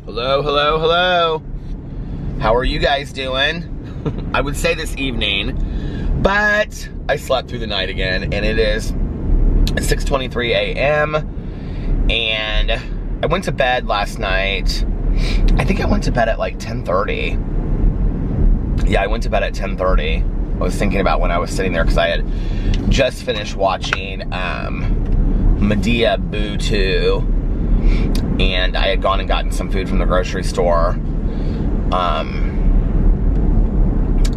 Hello, hello, hello. How are you guys doing? I would say this evening, but I slept through the night again, and it is 6:23 a.m. and I went to bed last night. I think I went to bed at like 10:30. Yeah, I went to bed at 10:30. I was thinking about when I was sitting there because I had just finished watching Medea Boo 2. And I had gone and gotten some food from the grocery store.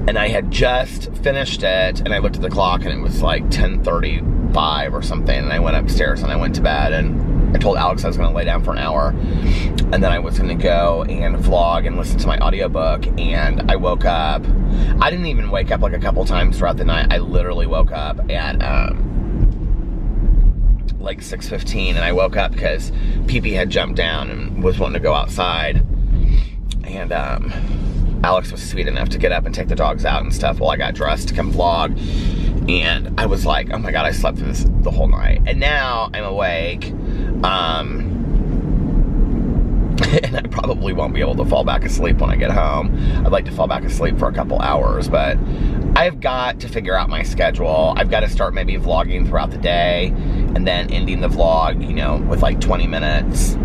And I had just finished it, and I looked at the clock, and it was like 10:35 or something, and I went upstairs and I went to bed, and I told Alex I was gonna lay down for an hour, and then I was gonna go and vlog and listen to my audiobook, and I woke up. I didn't even wake up like a couple times throughout the night. I literally woke up at, like 6:15, and I woke up because Pee-Pee had jumped down and was wanting to go outside, and Alex was sweet enough to get up and take the dogs out and stuff while I got dressed to come vlog, and I was like, oh my god, I slept through this the whole night, and now I'm awake, and I probably won't be able to fall back asleep when I get home. I'd like to fall back asleep for a couple hours, but I've got to figure out my schedule. I've got to start maybe vlogging throughout the day, and then ending the vlog, you know, with like 20 minutes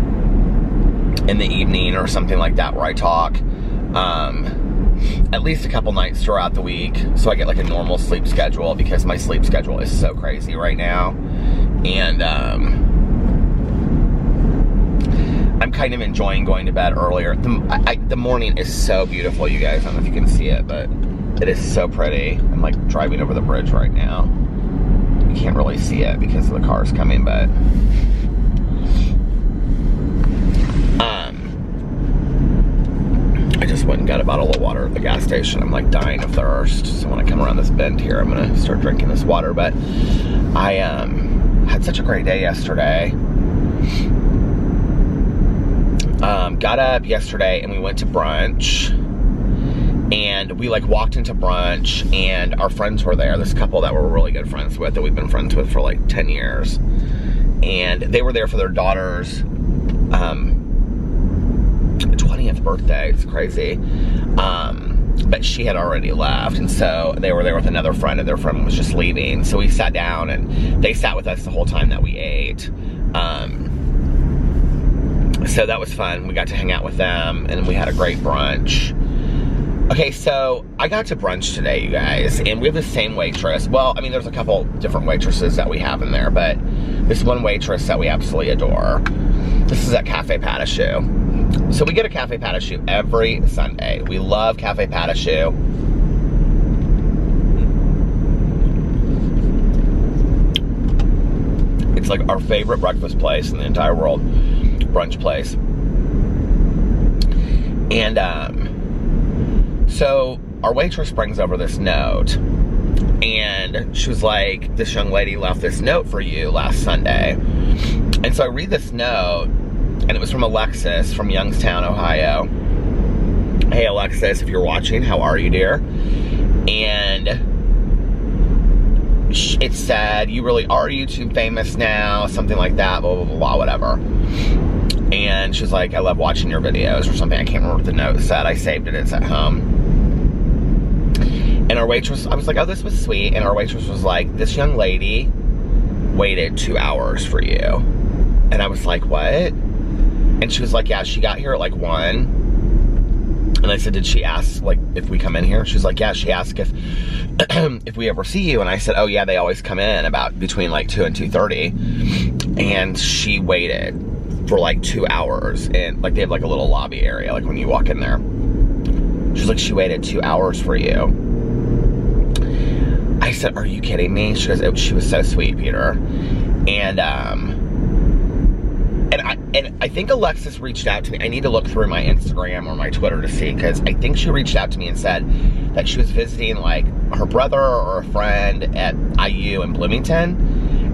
in the evening or something like that where I talk, at least a couple nights throughout the week, so I get like a normal sleep schedule, because my sleep schedule is so crazy right now, and I'm kind of enjoying going to bed earlier. The morning is so beautiful, you guys. I don't know if you can see it, but it is so pretty. I'm like driving over the bridge right now. You can't really see it because of the cars coming, but I just went and got a bottle of water at the gas station. I'm like dying of thirst, so when I come around this bend here, I'm gonna start drinking this water. But I had such a great day yesterday. Got up yesterday and we went to brunch, and we like walked into brunch, and our friends were there. This couple that we're really good friends with, that we've been friends with for like 10 years. And they were there for their daughter's 20th birthday. It's crazy. But she had already left, and so they were there with another friend, and their friend was just leaving. So we sat down, and they sat with us the whole time that we ate. So that was fun. We got to hang out with them, and we had a great brunch. Okay, so I got to brunch today, you guys, and we have the same waitress. Well, I mean, there's a couple different waitresses that we have in there, but this one waitress that we absolutely adore. This is at Cafe Pas de Choux. So we get a Cafe Pas de Choux every Sunday. We love Cafe Pas de Choux. It's like our favorite breakfast place in the entire world. Brunch place. And so our waitress brings over this note, and she was like, this young lady left this note for you last Sunday. And so I read this note, and it was from Alexis from Youngstown, Ohio. Hey Alexis, if you're watching, how are you, dear? And it said, you really are YouTube famous now, something like that, blah, blah, blah, blah, whatever. And she's like, I love watching your videos, or something. I can't remember what the note said. I saved it, it's at home. And our waitress, I was like, oh, this was sweet. And our waitress was like, this young lady waited 2 hours for you. And I was like, what? And she was like, yeah, she got here at like 1. And I said, did she ask, like, if we come in here? She's like, yeah, she asked if if we ever see you. And I said, oh yeah, they always come in about between like 2 and 2:30. And she waited for like 2 hours, and like they have like a little lobby area, like when you walk in there. She's like, she waited 2 hours for you. I said, are you kidding me? She goes, she was so sweet, Peter. And I think Alexis reached out to me. I need to look through my Instagram or my Twitter to see, because I think she reached out to me and said that she was visiting like her brother or a friend at IU in Bloomington,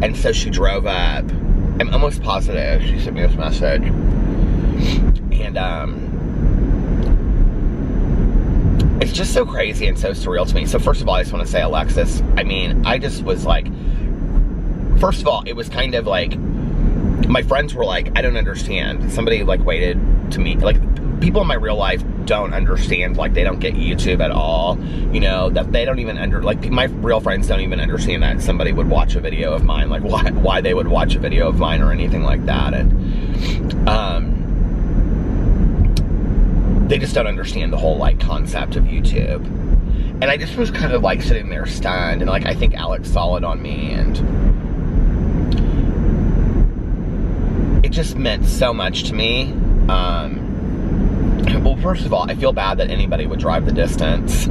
and so she drove up. I'm almost positive she sent me this message. And it's just so crazy and so surreal to me. So first of all, I just want to say, Alexis, I mean, I just was like, first of all, it was kind of like, my friends were like, I don't understand. Somebody like waited to meet, like people in my real life don't understand, like, they don't get YouTube at all, you know, that they don't even like, my real friends don't even understand that somebody would watch a video of mine, like, why they would watch a video of mine or anything like that. And they just don't understand the whole, like, concept of YouTube. And I just was kind of, like, sitting there stunned, and, like, I think Alex saw it on me, and it just meant so much to me. Well, first of all, I feel bad that anybody would drive the distance.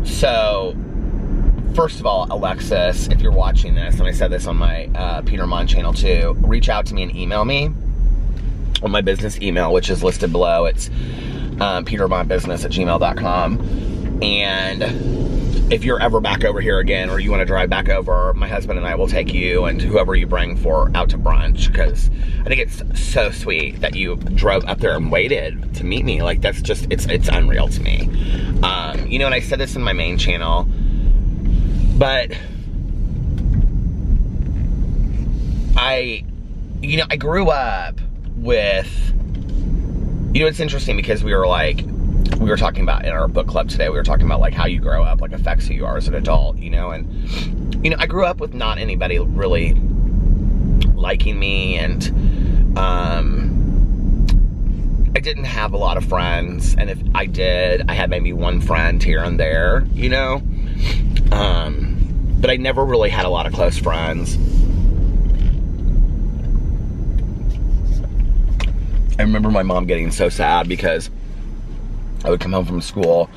So, first of all, Alexis, if you're watching this, and I said this on my Peter Monn channel too, reach out to me and email me on my business email, which is listed below. It's petermonnbusiness@gmail.com. And if you're ever back over here again, or you want to drive back over, my husband and I will take you and whoever you bring out to brunch, because I think it's so sweet that you drove up there and waited to meet me. Like, that's just, it's unreal to me. You know, and I said this in my main channel, but I grew up with, you know, it's interesting because we were talking about in our book club today, we were talking about, like, how you grow up, like, affects who you are as an adult, you know. And, you know, I grew up with not anybody really liking me, and I didn't have a lot of friends, and if I did, I had maybe one friend here and there, you know. But I never really had a lot of close friends. I remember my mom getting so sad because I would come home from school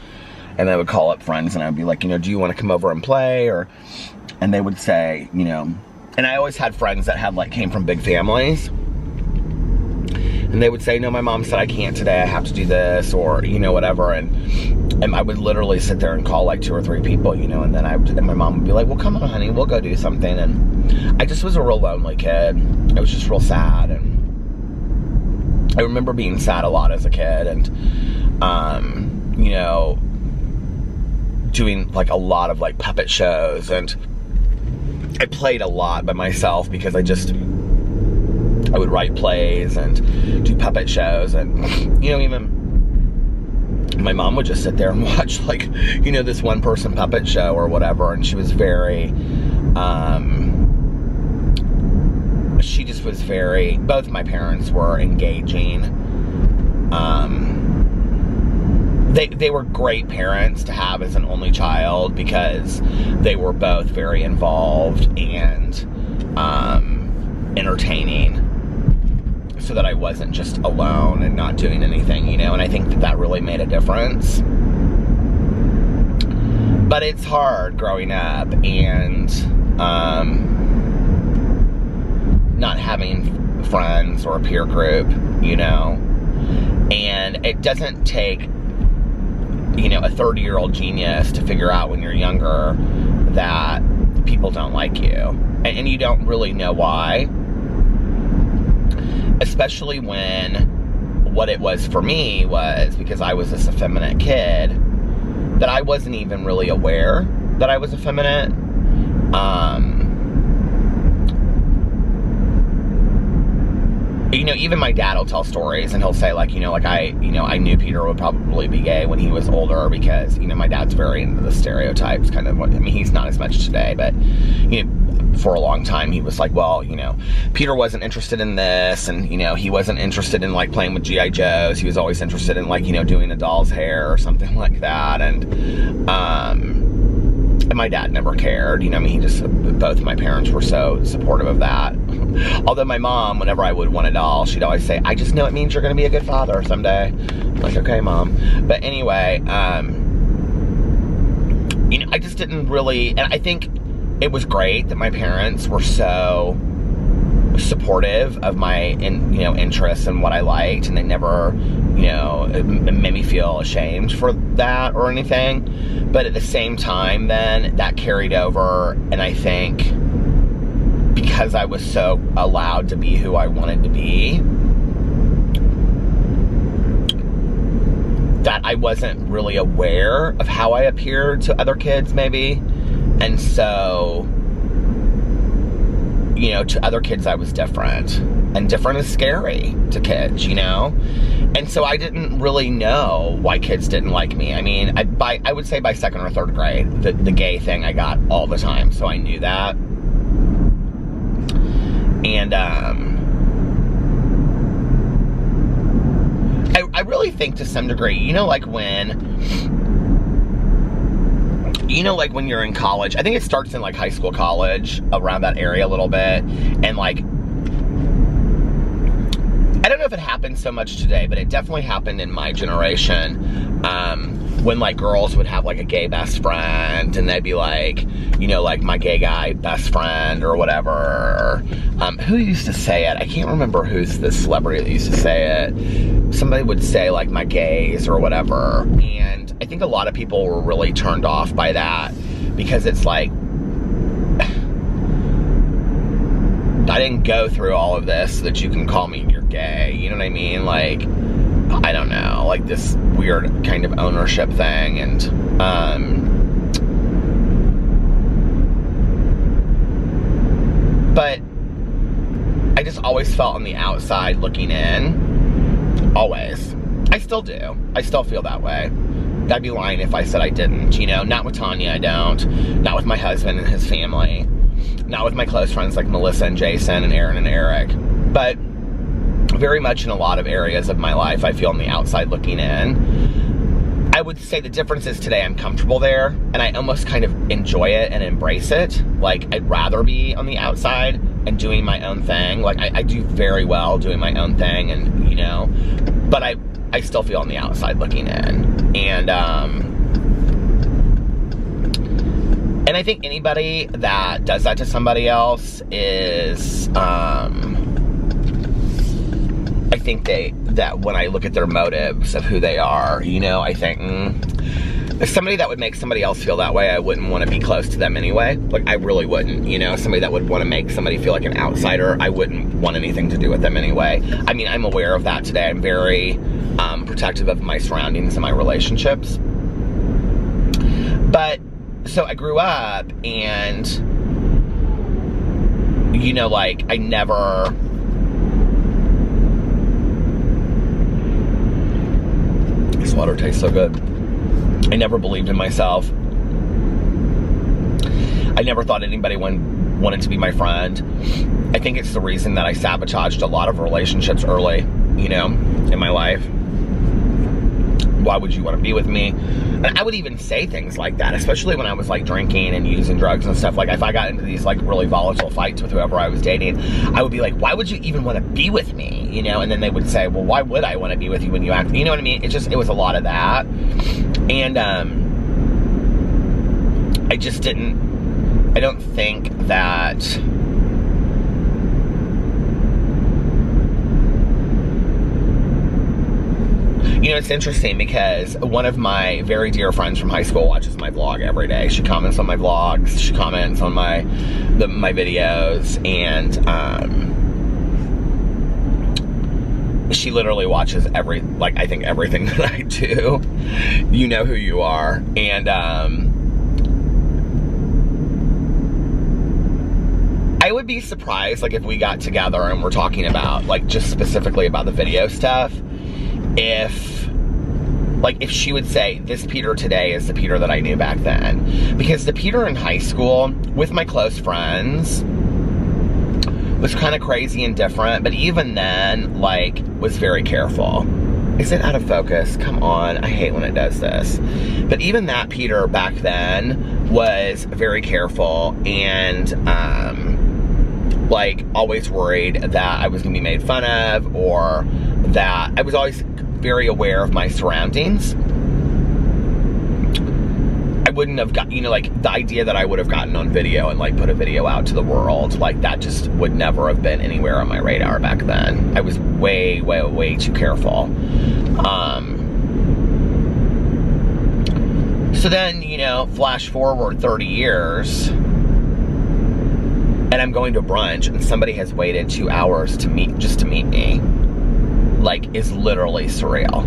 and I would call up friends and I would be like, you know, do you want to come over and play? And they would say, you know, and I always had friends that had, like, came from big families, and they would say, no, my mom said I can't today, I have to do this, or, you know, whatever. And I would literally sit there and call, like, 2 or 3 people, you know, and then and my mom would be like, well, come on, honey, we'll go do something. And I just was a real lonely kid. I was just real sad, and I remember being sad a lot as a kid, and you know, doing, like, a lot of, like, puppet shows, and I played a lot by myself because I would write plays and do puppet shows, and, you know, even my mom would just sit there and watch, like, you know, this one person puppet show or whatever, and she was very, she just was very, both my parents were engaging. They were great parents to have as an only child because they were both very involved and entertaining, so that I wasn't just alone and not doing anything, you know. And I think that really made a difference. But it's hard growing up and not having friends or a peer group, you know. And it doesn't take, you know, a 30-year-old genius to figure out when you're younger that people don't like you. And you don't really know why. Especially when what it was for me was because I was this effeminate kid that I wasn't even really aware that I was effeminate. You know, even my dad will tell stories and he'll say, like, you know, like, I knew Peter would probably be gay when he was older because, you know, my dad's very into the stereotypes, kind of. I mean, he's not as much today, but, you know, for a long time he was like, well, you know, Peter wasn't interested in this, and, you know, he wasn't interested in, like, playing with G.I. Joes. He was always interested in, like, you know, doing a doll's hair or something like that. And my dad never cared, you know. I mean, both my parents were so supportive of that. Although my mom, whenever I would want a doll, she'd always say, I just know it means you're going to be a good father someday. I'm like, okay, Mom. But anyway, you know, I just didn't really, and I think it was great that my parents were so supportive of my, you know, interests and what I liked, and they never, you know, made me feel ashamed for that or anything. But at the same time, then that carried over, and I think because I was so allowed to be who I wanted to be, that I wasn't really aware of how I appeared to other kids, maybe. And so you know, to other kids I was different. And different is scary to kids, you know? And so I didn't really know why kids didn't like me. I mean, I would say by 2nd or 3rd grade, the gay thing I got all the time, so I knew that. And I really think to some degree, you know, like when you're in college, I think it starts in like high school, college, around that area a little bit, and like, I don't know if it happens so much today, but it definitely happened in my generation, when like girls would have like a gay best friend, and they'd be like, you know, like my gay guy best friend or whatever. Who used to say it? I can't remember who's the celebrity that used to say it. Somebody would say like my gays or whatever. And I think a lot of people were really turned off by that, because it's like, I didn't go through all of this so that you can call me you're gay. You know what I mean? Like, I don't know, like this weird kind of ownership thing. And but I just always felt on the outside looking in. Always. I still do. I still feel that way. I'd be lying if I said I didn't, you know? Not with Tanya, I don't. Not with my husband and his family. Not with my close friends like Melissa and Jason and Aaron and Eric. But very much in a lot of areas of my life, I feel on the outside looking in. I would say the difference is today I'm comfortable there, and I almost kind of enjoy it and embrace it. Like, I'd rather be on the outside and doing my own thing. Like, I do very well doing my own thing, and, you know, but I still feel on the outside looking in. And I think anybody that does that to somebody else is, I think that when I look at their motives of who they are, you know, I think, if somebody that would make somebody else feel that way, I wouldn't want to be close to them anyway. Like, I really wouldn't, you know? Somebody that would want to make somebody feel like an outsider, I wouldn't want anything to do with them anyway. I mean, I'm aware of that today. I'm very protective of my surroundings and my relationships. But, so I grew up, and, you know, like, I never... This water tastes so good. I never believed in myself. I never thought anybody wanted to be my friend. I think it's the reason that I sabotaged a lot of relationships early, you know, in my life. Why would you want to be with me? And I would even say things like that, especially when I was like drinking and using drugs and stuff. Like, if I got into these like really volatile fights with whoever I was dating, I would be like, why would you even want to be with me? You know, and then they would say, well, why would I want to be with you when you act, you know what I mean? It was a lot of that. And I just didn't, I don't think that, you know, it's interesting because one of my very dear friends from high school watches my vlog every day. She comments on my vlogs, she comments on my videos, and she literally watches I think everything that I do. You know who you are. And I would be surprised, like, if we got together and we're talking about, like, just specifically about the video stuff, if she would say, this Peter today is the Peter that I knew back then. Because the Peter in high school, with my close friends, was kind of crazy and different, but even then, like, was very careful. Is it out of focus? Come on, I hate when it does this. But even that Peter back then was very careful and, like, always worried that I was gonna be made fun of, or that I was always very aware of my surroundings. I wouldn't have got, you know, like, the idea that I would have gotten on video and, like, put a video out to the world, like, that just would never have been anywhere on my radar back then. I was way, way, way too careful. So then, you know, flash forward 30 years, and I'm going to brunch, and somebody has waited 2 hours just to meet me. Like, is literally surreal.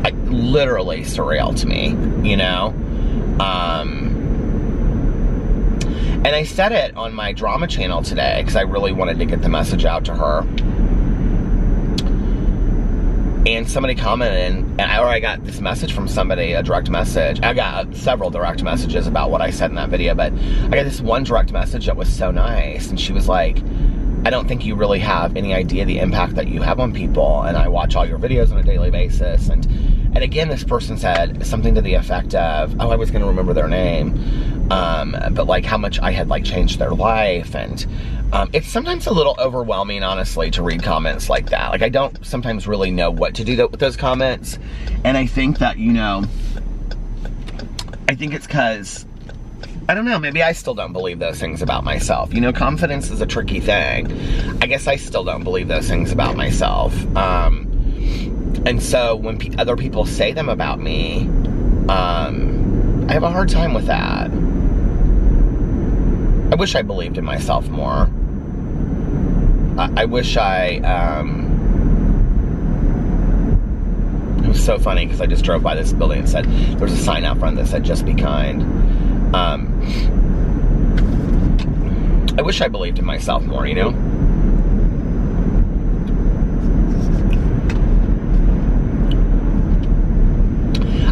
Like, literally surreal to me, you know? And I said it on my drama channel today because I really wanted to get the message out to her. And somebody commented, or I got this message from somebody, a direct message. I got several direct messages about what I said in that video, but I got this one direct message that was so nice. And she was like, I don't think you really have any idea the impact that you have on people. And I watch all your videos on a daily basis. And again, this person said something to the effect of, oh, I was going to remember their name. But like how much I had like changed their life. And it's sometimes a little overwhelming, honestly, to read comments like that. Like I don't sometimes really know what to do with those comments. And I think that, you know, I think it's because, I don't know, maybe I still don't believe those things about myself. You know, confidence is a tricky thing. I guess I still don't believe those things about myself. And so when other people say them about me, I have a hard time with that. I wish I believed in myself more. I wish it was so funny because I just drove by this building and said, there's a sign out front that said, just be kind. I wish I believed in myself more, you know?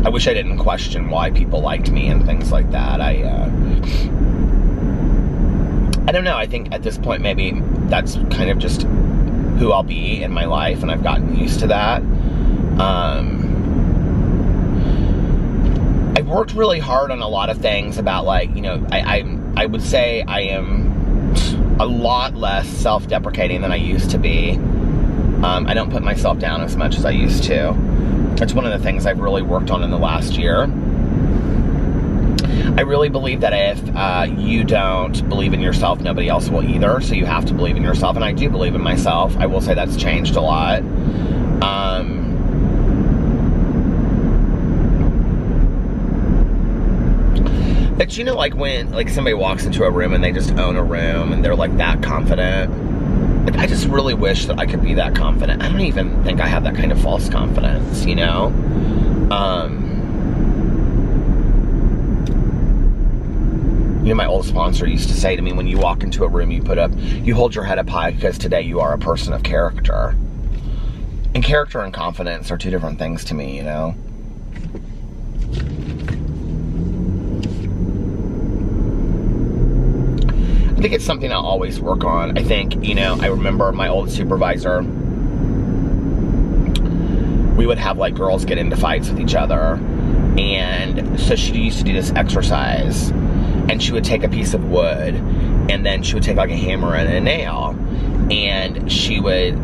I wish I didn't question why people liked me and things like that. I don't know, I think at this point maybe that's kind of just who I'll be in my life, and I've gotten used to that. I've worked really hard on a lot of things about, like, you know, I would say I am a lot less self-deprecating than I used to be. I don't put myself down as much as I used to. It's one of the things I've really worked on in the last year. I really believe that if you don't believe in yourself, nobody else will either. So you have to believe in yourself, and I do believe in myself. I will say that's changed a lot. But you know, like when somebody walks into a room and they just own a room and they're like that confident. Like, I just really wish that I could be that confident. I don't even think I have that kind of false confidence, you know? You know, my old sponsor used to say to me, when you walk into a room, you hold your head up high because today you are a person of character. And character and confidence are two different things to me, you know? I think it's something I'll always work on. I think, you know, I remember my old supervisor, we would have like girls get into fights with each other. And so she used to do this exercise, and she would take a piece of wood, and then she would take like a hammer and a nail, and she would,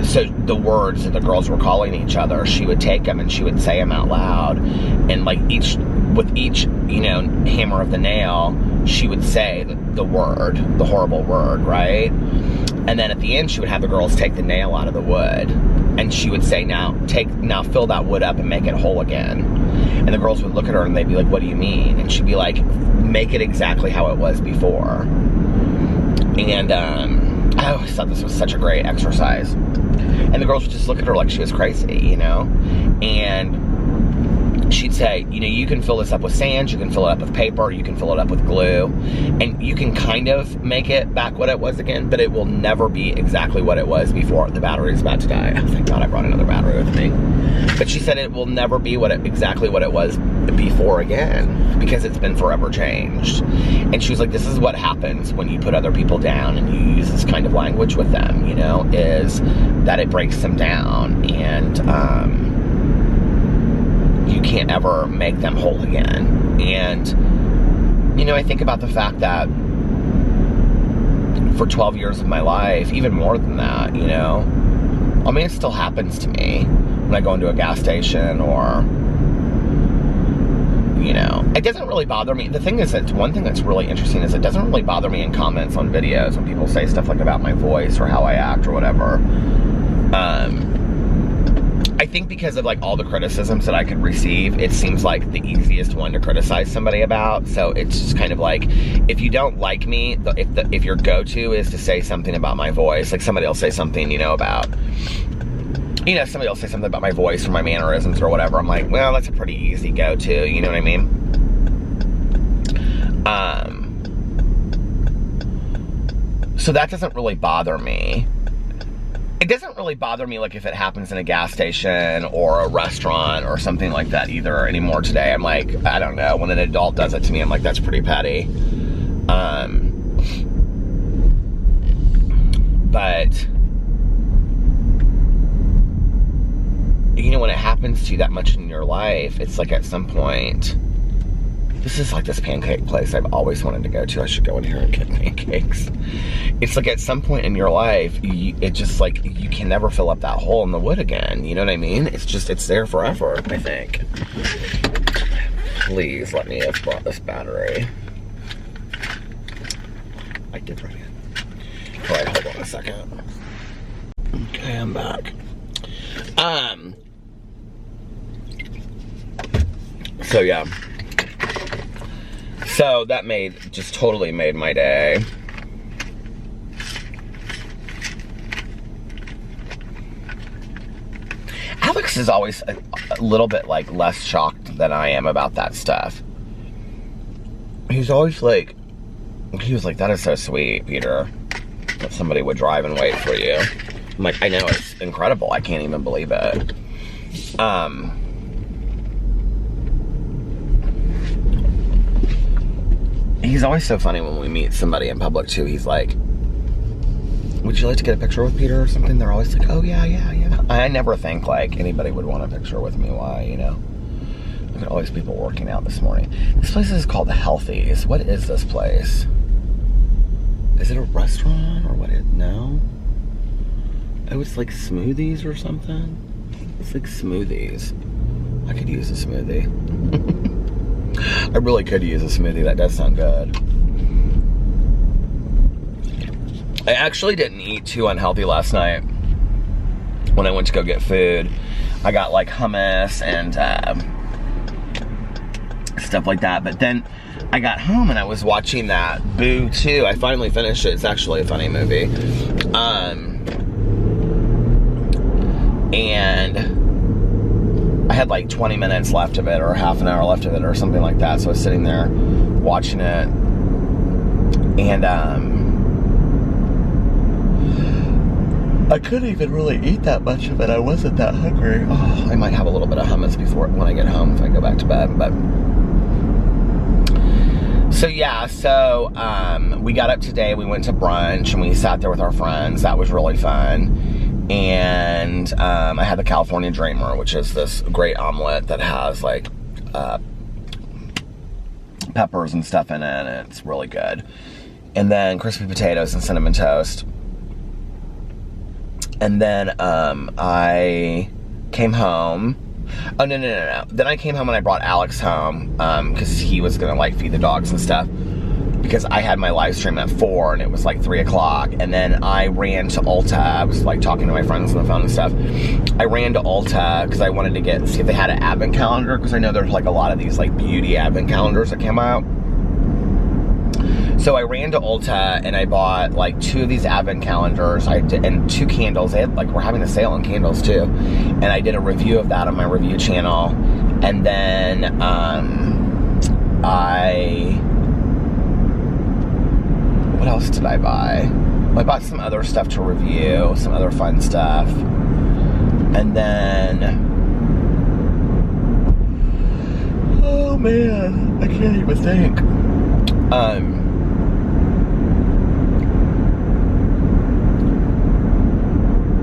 so the words that the girls were calling each other, she would take them and she would say them out loud. And like with each, you know, hammer of the nail, she would say the word, the horrible word, right? And then at the end, she would have the girls take the nail out of the wood, and she would say, now fill that wood up and make it whole again. And the girls would look at her and they'd be like, what do you mean? And she'd be like, make it exactly how it was before. And I always thought this was such a great exercise. And the girls would just look at her like she was crazy, you know? And she'd say, you know, you can fill this up with sand, you can fill it up with paper, you can fill it up with glue, and you can kind of make it back what it was again, but it will never be exactly what it was before. The battery's about to die. Oh, thank God I brought another battery with me. But she said it will never be exactly what it was before again, because it's been forever changed. And she was like, this is what happens when you put other people down and you use this kind of language with them, you know, is that it breaks them down, and you can't ever make them whole again. And, you know, I think about the fact that for 12 years of my life, even more than that, you know, I mean, it still happens to me when I go into a gas station, or, you know, it doesn't really bother me. The thing is that one thing that's really interesting is it doesn't really bother me in comments on videos when people say stuff like about my voice or how I act or whatever. I think because of like all the criticisms that I could receive, it seems like the easiest one to criticize somebody about. So it's just kind of like, if you don't like me, if your go-to is to say something about my voice, like somebody will say something, you know, about, you know, somebody will say something about my voice or my mannerisms or whatever. I'm like, well, that's a pretty easy go-to, you know what I mean? So that doesn't really bother me. It doesn't really bother me, like, if it happens in a gas station or a restaurant or something like that either anymore today. I'm like, I don't know. When an adult does it to me, I'm like, that's pretty petty. But, you know, when it happens to you that much in your life, it's like at some point, this is like this pancake place I've always wanted to go to. I should go in here and get pancakes. It's like at some point in your life, it just like, you can never fill up that hole in the wood again. You know what I mean? It's just, it's there forever, I think. Please let me have brought this battery. I did bring it. All right, hold on a second. Okay, I'm back. So yeah. So that just totally made my day. Alex is always a little bit like less shocked than I am about that stuff. He's always like, he was like, that is so sweet, Peter, that somebody would drive and wait for you. I'm like, I know, it's incredible. I can't even believe it. He's always so funny when we meet somebody in public too. He's like, would you like to get a picture with Peter or something? They're always like, oh yeah. I never think like anybody would want a picture with me. Why, you know? Look at all these people working out this morning. This place is called the Healthies. What is this place? Is it a restaurant or what? No. Oh, it's like smoothies or something. It's like smoothies. I could use a smoothie. I really could use a smoothie. That does sound good. I actually didn't eat too unhealthy last night when I went to go get food. I got like hummus and stuff like that. But then I got home and I was watching that Boo 2. I finally finished it. It's actually a funny movie. And I had like 20 minutes left of it or half an hour left of it or something like that. So I was sitting there watching it. And I couldn't even really eat that much of it. I wasn't that hungry. Oh, I might have a little bit of hummus when I get home if I go back to bed. But so yeah, we got up today. We went to brunch and we sat there with our friends. That was really fun. And I had the California Dreamer, which is this great omelet that has like peppers and stuff in it, and it's really good. And then crispy potatoes and cinnamon toast. And then I came home. Oh, no. Then I came home and I brought Alex home because he was going to like feed the dogs and stuff. Because I had my live stream at 4 and it was like 3 o'clock. And then I ran to Ulta. I was like talking to my friends on the phone and stuff. I ran to Ulta because I wanted to see if they had an advent calendar. Because I know there's like a lot of these like beauty advent calendars that come out. So I ran to Ulta and I bought like 2 of these advent calendars. And 2 candles. They had, like, we're having a sale on candles too. And I did a review of that on my review channel. And then what else did I buy? Well, I bought some other stuff to review, some other fun stuff. And then, oh man, I can't even think.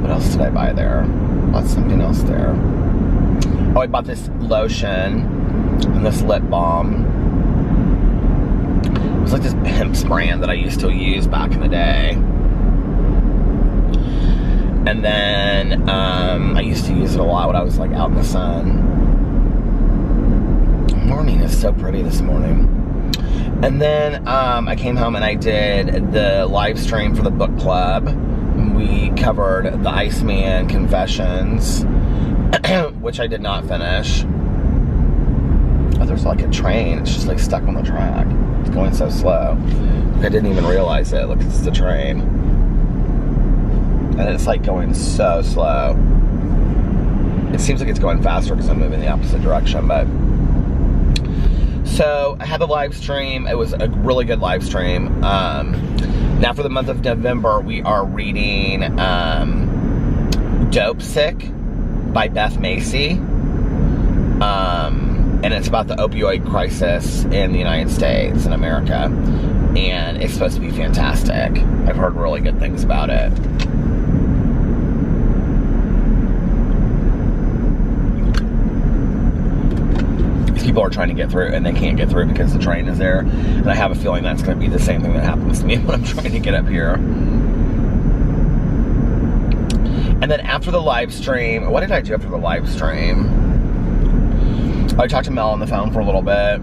What else did I buy there? Bought something else there. Oh, I bought this lotion and this lip balm. It was like this Pimp's brand that I used to use back in the day. And then I used to use it a lot when I was like out in the sun. Morning is so pretty this morning. And then I came home and I did the live stream for the book club. We covered the Iceman Confessions, which I did not finish. Oh, there's like a train. It's just like stuck on the track. It's going so slow. I didn't even realize it. Look, it's the train. And it's like going so slow. It seems like it's going faster because I'm moving the opposite direction, but. So I had the live stream. It was a really good live stream. Now for the month of November, we are reading Dope Sick by Beth Macy. And it's about the opioid crisis in the United States and America. And it's supposed to be fantastic. I've heard really good things about it. People are trying to get through and they can't get through because the train is there. And I have a feeling that's going to be the same thing that happens to me when I'm trying to get up here. And then after the live stream, what did I do after the live stream? I talked to Mel on the phone for a little bit.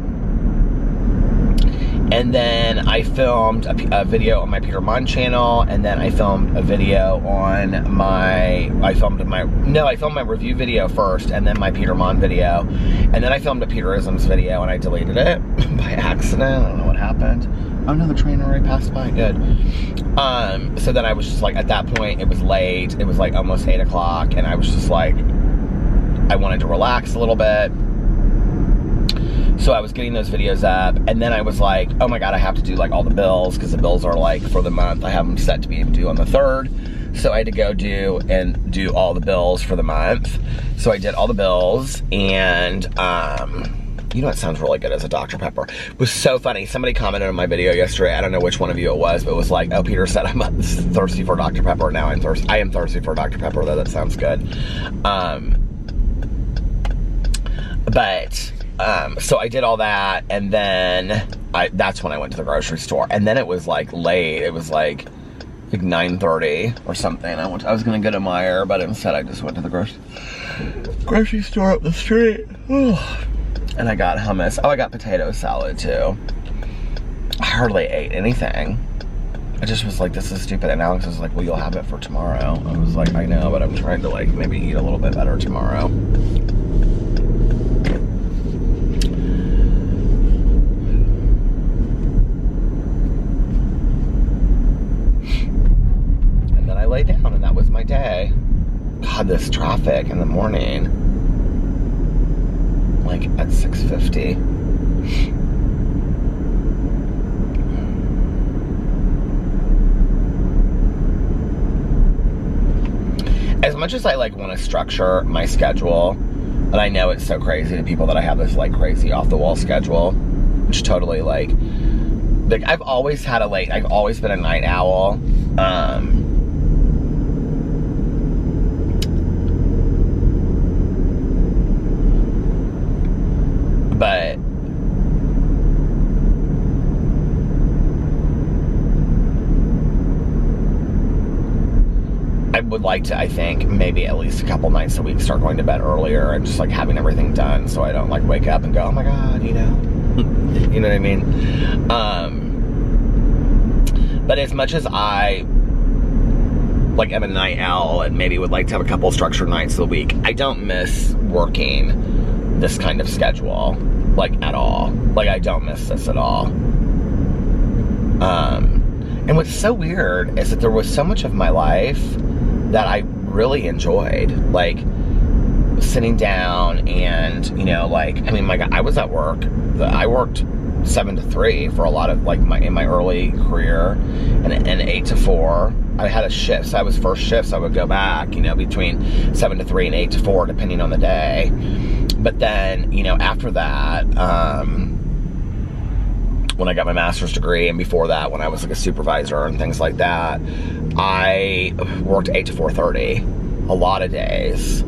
And then I filmed a video on my Peter Monn channel, and then I filmed a video on I filmed my review video first, and then my Peter Monn video, and then I filmed a Peterisms video, and I deleted it by accident. I don't know what happened. Oh no, the train already passed by, good. So then I was just like, at that point, it was late, it was like almost 8 o'clock, and I was just like, I wanted to relax a little bit. So I was getting those videos up, and then I was like, oh my god, I have to do like all the bills, because the bills are like for the month. I have them set to be due on the 3rd. So I had to go do all the bills for the month. So I did all the bills, and you know what sounds really good as a Dr. Pepper? It was so funny. Somebody commented on my video yesterday. I don't know which one of you it was, but it was like, oh, Peter said I'm thirsty for Dr. Pepper. Now I am thirsty for Dr. Pepper, though. That sounds good. So I did all that, and then that's when I went to the grocery store. And then it was like late. It was like 9:30 or something. I was gonna go to Meijer, but instead I just went to the grocery store up the street. And I got hummus. Oh, I got potato salad too. I hardly ate anything. I just was like, this is stupid. And Alex was like, well, you'll have it for tomorrow. I was like, I know, but I'm trying to like maybe eat a little bit better tomorrow. Lay down, and that was my day. God, this traffic in the morning, like at 6:50. As much as I like want to structure my schedule, and I know it's so crazy to people that I have this like crazy off the wall schedule, which totally like I've always had I've always been a night owl. But I would like to, I think, maybe at least a couple nights a week start going to bed earlier and just like having everything done so I don't like wake up and go, oh my god, you know. You know what I mean? But as much as I like am a night owl and maybe would like to have a couple structured nights a week, I don't miss working this kind of schedule, like, at all. Like, I don't miss this at all. And what's so weird is that there was so much of my life that I really enjoyed, like, sitting down and, you know, like, I mean, my God, I was at work. I worked 7 to 3 for a lot of, like, in my early career, and 8 to 4. I had a shift, so I was first shift, so I would go back, you know, between 7 to 3 and 8 to 4, depending on the day. But then, you know, after that, when I got my master's degree, and before that, when I was like a supervisor and things like that, I worked 8 to 4:30, a lot of days.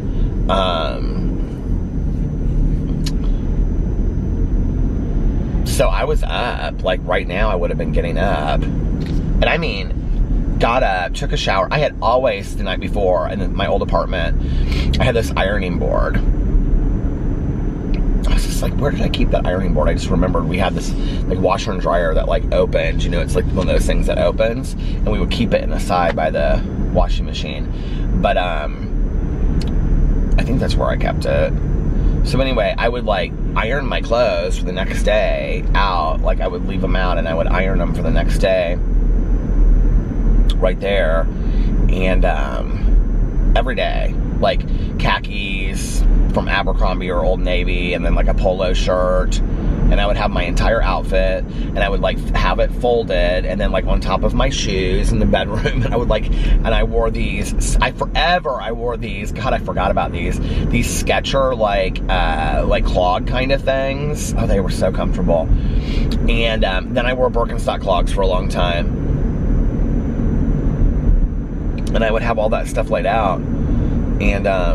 So I was up, like right now I would have been getting up. And I mean, got up, took a shower. I had always, the night before, in my old apartment, I had this ironing board. I was just like, where did I keep that ironing board? I just remembered we had this like washer and dryer that like opened, you know, it's like one of those things that opens, and we would keep it in the side by the washing machine. But I think that's where I kept it. So anyway, I would like iron my clothes for the next day out, like I would leave them out and I would iron them for the next day right there. And every day, like khakis from Abercrombie or Old Navy, and then like a polo shirt, and I would have my entire outfit, and I would like have it folded, and then like on top of my shoes in the bedroom, and I would like, and I wore these, I wore these, God, I forgot about these Skechers like clog kind of things. Oh, they were so comfortable. And then I wore Birkenstock clogs for a long time, and I would have all that stuff laid out. And I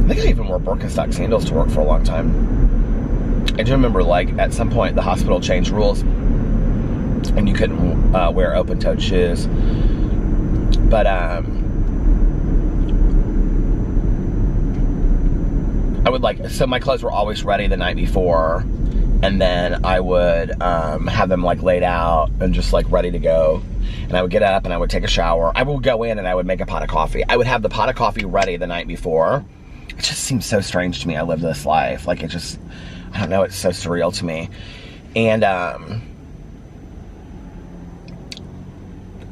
think I even wore Birkenstock sandals to work for a long time. I do remember, like, at some point the hospital changed rules and you couldn't wear open-toed shoes. But I would like, so my clothes were always ready the night before, and then I would have them like laid out and just like ready to go. And I would get up and I would take a shower. I would go in and I would make a pot of coffee. I would have the pot of coffee ready the night before. It just seems so strange to me. I live this life. Like, it just, I don't know, it's so surreal to me. And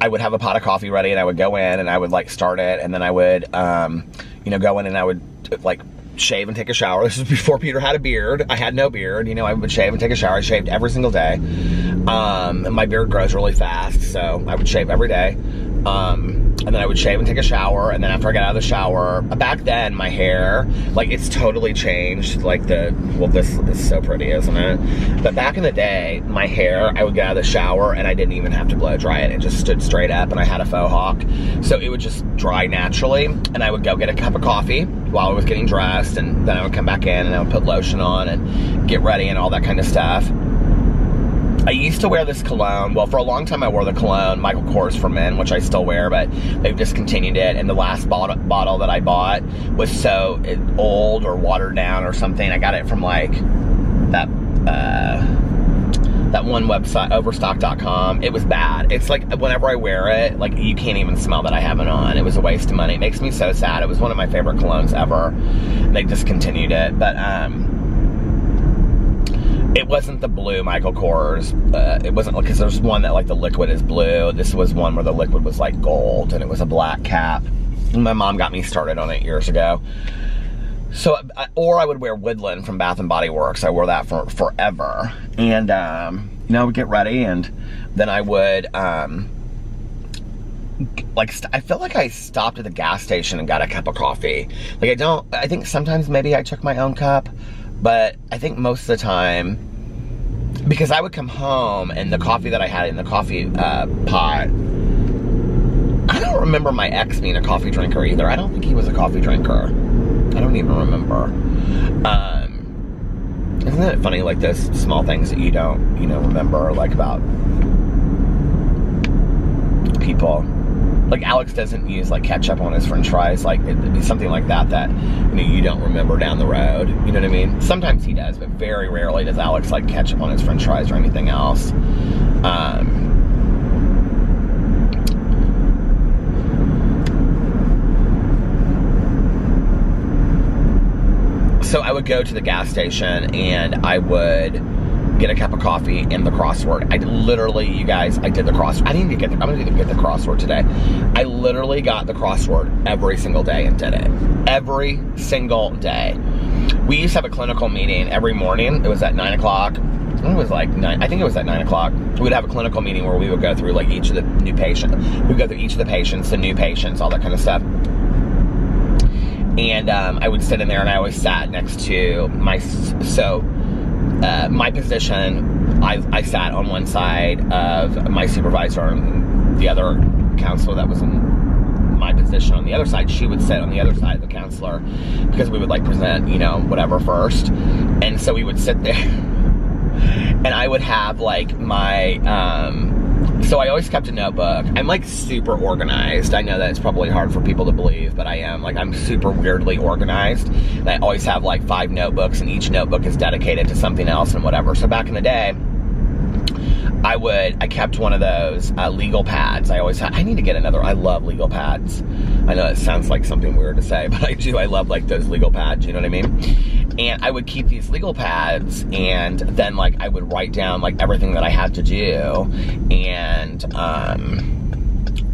I would have a pot of coffee ready, and I would go in and I would like start it, and then I would, you know, go in and I would like shave and take a shower. This was before Peter had a beard. I had no beard. You know, I would shave and take a shower. I shaved every single day. And my beard grows really fast, so I would shave every day. And then I would shave and take a shower, and then after I got out of the shower, back then my hair, like, it's totally changed. Like, well, this is so pretty, isn't it? But back in the day, my hair, I would get out of the shower and I didn't even have to blow dry it. It just stood straight up, and I had a faux hawk, so it would just dry naturally. And I would go get a cup of coffee while I was getting dressed, and then I would come back in and I would put lotion on and get ready and all that kind of stuff. I used to wear this cologne. Well, for a long time I wore the cologne, Michael Kors for Men, which I still wear, but they've discontinued it. And the last bottle that I bought was so old or watered down or something. I got it from like that one website, overstock.com. It was bad. It's like, whenever I wear it, like, you can't even smell that I have it on. It was a waste of money. It makes me so sad. It was one of my favorite colognes ever. They discontinued it, but it wasn't the blue Michael Kors. It wasn't, because there's one that like the liquid is blue. This was one where the liquid was like gold, and it was a black cap. And my mom got me started on it years ago. So, or I would wear Woodland from Bath and Body Works. I wore that for forever. And, you know, I would get ready, and then I would, like, I feel like I stopped at the gas station and got a cup of coffee. Like, I think sometimes maybe I took my own cup, but I think most of the time, because I would come home and the coffee that I had in the coffee pot, I don't remember my ex being a coffee drinker either. I don't think he was a coffee drinker. I don't even remember. Isn't it funny, like, those small things that you don't, you know, remember, like, about people? Like, Alex doesn't use, like, ketchup on his french fries. Like, it'd be something like that, you know, you don't remember down the road. You know what I mean? Sometimes he does, but very rarely does Alex like ketchup on his french fries or anything else. So I would go to the gas station and I would get a cup of coffee and the crossword. I literally, you guys, I did the crossword. I didn't even I'm gonna get the crossword today. I literally got the crossword every single day and did it. Every single day. We used to have a clinical meeting every morning. It was at 9 o'clock. It was like 9, I think it was at 9 o'clock. We would have a clinical meeting where we would go through like each of the new patients. We'd go through each of the patients, the new patients, all that kind of stuff. And I would sit in there, and I always sat next to my position. I sat on one side of my supervisor, and the other counselor that was in my position on the other side, she would sit on the other side of the counselor, because we would like present, you know, whatever first. And so we would sit there, and I would have like my, so I always kept a notebook. I'm like super organized. I know that it's probably hard for people to believe, but I am. Like, I'm super weirdly organized. And I always have like 5 notebooks, and each notebook is dedicated to something else and whatever. So back in the day, I kept one of those legal pads. I always had. I need to get another. I love legal pads. I know it sounds like something weird to say, but I do. I love like those legal pads, you know what I mean? And I would keep these legal pads, and then like I would write down like everything that I had to do. And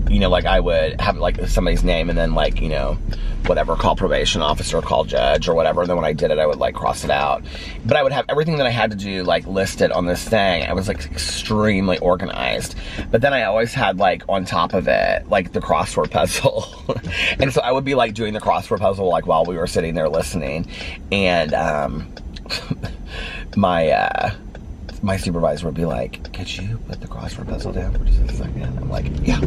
you know, like I would have like somebody's name and then like, you know, whatever, call probation officer, call judge or whatever. And then when I did it, I would like cross it out. But I would have everything that I had to do like listed on this thing. I was like extremely organized. But then I always had like on top of it, like the crossword puzzle. And so I would be like doing the crossword puzzle like while we were sitting there listening. And my supervisor would be like, could you put the crossword puzzle down for just a second? I'm like, yeah.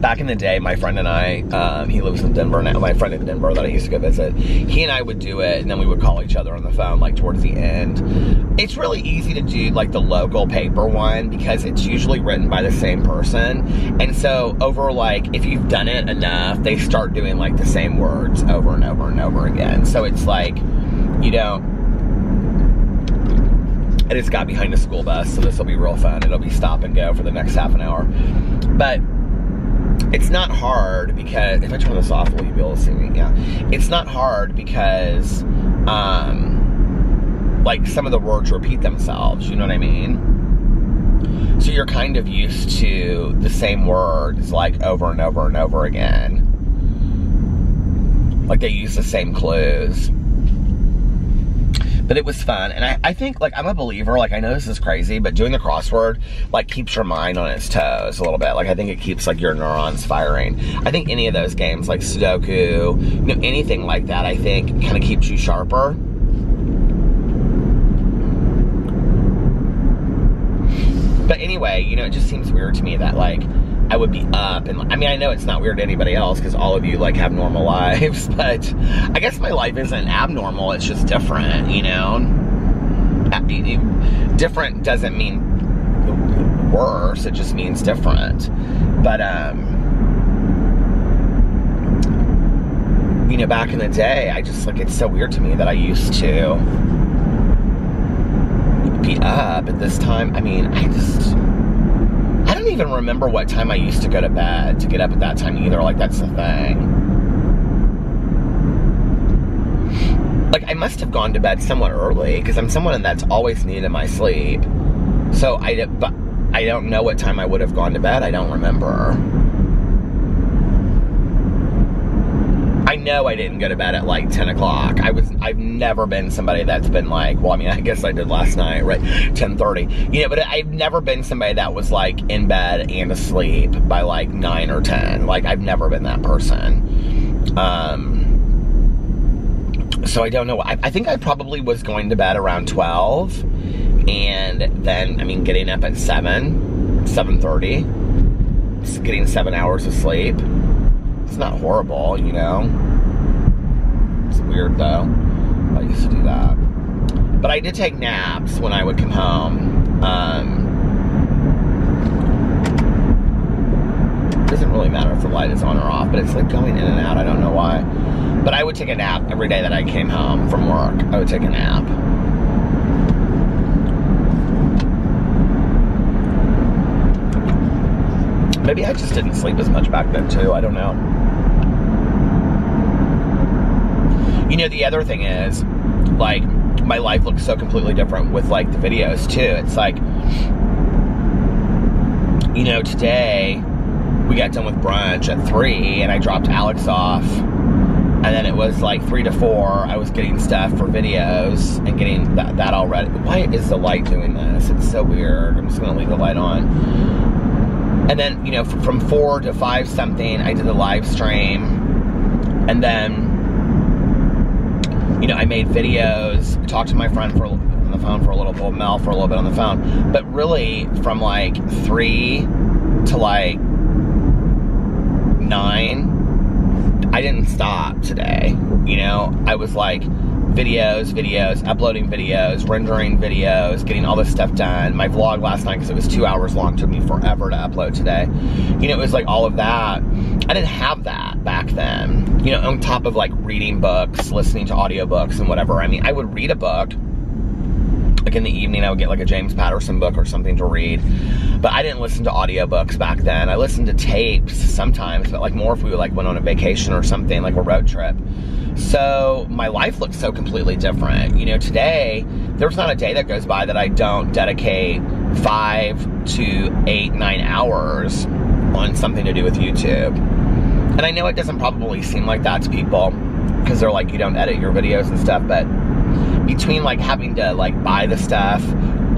Back in the day, my friend and I, he lives in Denver now, my friend in Denver that I used to go visit, he and I would do it, and then we would call each other on the phone, like, towards the end. It's really easy to do, like, the local paper one, because it's usually written by the same person, and so, over, like, if you've done it enough, they start doing, like, the same words over and over and over again. So it's like, you know, I just got behind a school bus, so this will be real fun. It'll be stop and go for the next half an hour. But it's not hard because, if I turn this off, will you be able to see me? Yeah. It's not hard because, like, some of the words repeat themselves, you know what I mean? So you're kind of used to the same words, like, over and over and over again. Like, they use the same clues. But it was fun, and I think, like, I'm a believer, like, I know this is crazy, but doing the crossword, like, keeps your mind on its toes a little bit. Like, I think it keeps, like, your neurons firing. I think any of those games, like Sudoku, you know, anything like that, I think, kind of keeps you sharper. But anyway, you know, it just seems weird to me that, like, I would be up, and I mean, I know it's not weird to anybody else because all of you like have normal lives, but I guess my life isn't abnormal, it's just different, you know? Different doesn't mean worse, it just means different. But, you know, back in the day, I just, like, it's so weird to me that I used to be up at this time. I mean, I don't even remember what time I used to go to bed to get up at that time either. Like, that's the thing. Like, I must have gone to bed somewhat early because I'm someone that's always needed my sleep. So but I don't know what time I would have gone to bed. I don't remember. I know I didn't go to bed at like 10 o'clock. I've never been somebody that's been like, well, I mean, I guess I did last night, right? 10:30. You know, but I've never been somebody that was like in bed and asleep by like 9 or 10. Like, I've never been that person. So I don't know. I think I probably was going to bed around 12. And then, I mean, getting up at 7:30. Getting 7 hours of sleep. It's not horrible, you know? It's weird, though. I used to do that. But I did take naps when I would come home. It doesn't really matter if the light is on or off, but it's like going in and out. I don't know why. But I would take a nap every day that I came home from work. I would take a nap. Maybe I just didn't sleep as much back then, too. I don't know. You know, the other thing is, like, my life looks so completely different with, like, the videos, too. It's like, you know, today we got done with brunch at 3, and I dropped Alex off. And then it was, like, 3 to 4. I was getting stuff for videos and getting that all ready. Why is the light doing this? It's so weird. I'm just going to leave the light on. And then, you know, from 4 to 5 something, I did a live stream. And then, you know, I made videos, talked to my friend on the phone for a little bit, Mel for a little bit on the phone. But really, from like 3 to like 9, I didn't stop today. You know, I was like videos, uploading videos, rendering videos, getting all this stuff done. My vlog last night, because it was 2 hours long, took me forever to upload today. You know, it was like all of that. I didn't have that back then. You know, on top of like reading books, listening to audiobooks and whatever. I mean, I would read a book. Like in the evening, I would get like a James Patterson book or something to read. But I didn't listen to audiobooks back then. I listened to tapes sometimes, but like more if we like went on a vacation or something, like a road trip. So my life looks so completely different. You know, today, there's not a day that goes by that I don't dedicate 5 to 8, 9 hours on something to do with YouTube. And I know it doesn't probably seem like that to people because they're like, you don't edit your videos and stuff, but between like having to like buy the stuff,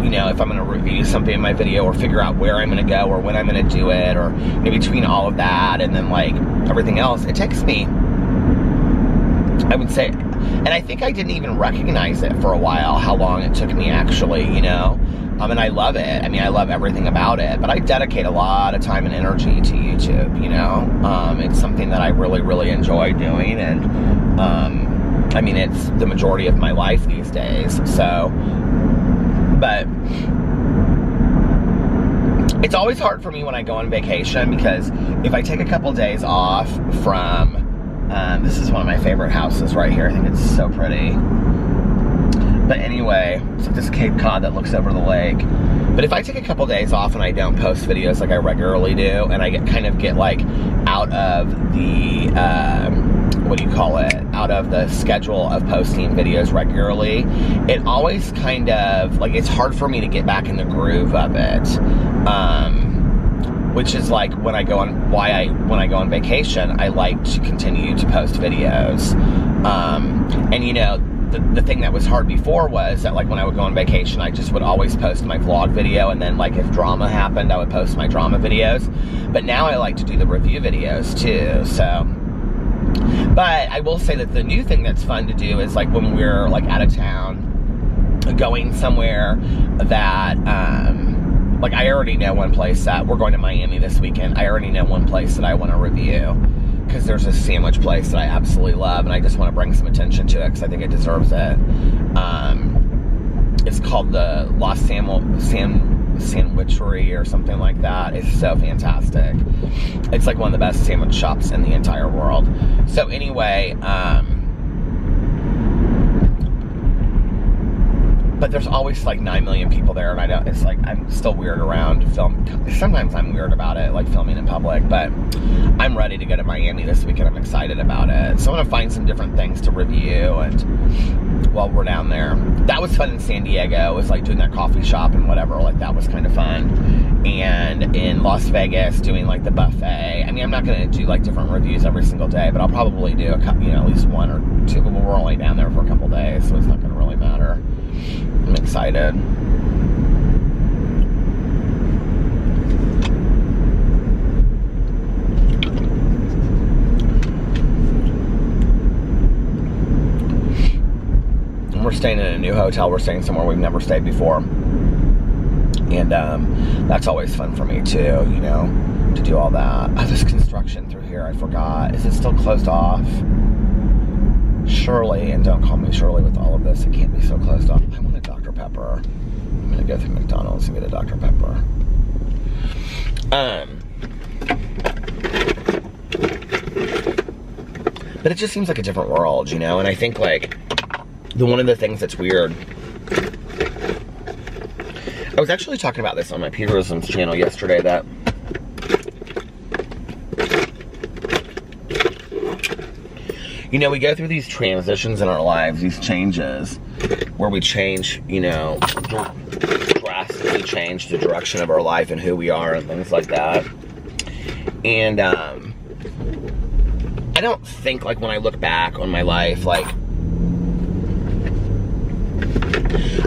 you know, if I'm gonna review something in my video or figure out where I'm gonna go or when I'm gonna do it, or in between all of that and then like everything else, it takes me, I would say, and I think I didn't even recognize it for a while, how long it took me actually, you know. And I love it. I mean, I love everything about it, but I dedicate a lot of time and energy to YouTube, you know. It's something that I really, really enjoy doing, and I mean, it's the majority of my life these days, so, but it's always hard for me when I go on vacation, because if I take a couple days off from, this is one of my favorite houses right here. I think it's so pretty. But anyway, it's like this Cape Cod that looks over the lake. But if I take a couple days off and I don't post videos like I regularly do, and I kind of get like out of the, what do you call it? Out of the schedule of posting videos regularly, it always kind of, like, it's hard for me to get back in the groove of it. Which is like when I go on, when I go on vacation, I like to continue to post videos. And you know, the thing that was hard before was that, like, when I would go on vacation, I just would always post my vlog video, and then like if drama happened, I would post my drama videos. But now I like to do the review videos too, so. But I will say that the new thing that's fun to do is like when we're like out of town, going somewhere that, like I already know one place that, we're going to Miami this weekend, I already know one place that I want to review. Because there's a sandwich place that I absolutely love, and I just want to bring some attention to it because I think it deserves it. It's called the Los Sandwichery or something like that. It's so fantastic. It's like one of the best sandwich shops in the entire world. So anyway, but there's always like 9 million people there, and I don't, it's like, I'm still weird around film. Sometimes I'm weird about it, like filming in public, but I'm ready to go to Miami this weekend. I'm excited about it. So I want to find some different things to review, and while we're down there. That was fun in San Diego. It was like doing that coffee shop and whatever, like that was kind of fun. And in Las Vegas, doing like the buffet. I mean, I'm not going to do like different reviews every single day, but I'll probably do a couple, you know, at least one or two, but we're only down there for a couple days, so it's not going to really matter. I'm excited. And we're staying in a new hotel. We're staying somewhere we've never stayed before. And that's always fun for me too, you know, to do all that. Oh, there's construction through here. I forgot. Is it still closed off? Shirley, and don't call me Shirley with all of this. It can't be so closed off. I want a Dr. Pepper. I'm gonna go through McDonald's and get a Dr. Pepper. But it just seems like a different world, you know? And I think like, one of the things that's weird, I was actually talking about this on my Peterisms channel yesterday, that you know, we go through these transitions in our lives, these changes, where we change, you know, drastically change the direction of our life and who we are and things like that. And I don't think, like, when I look back on my life, like,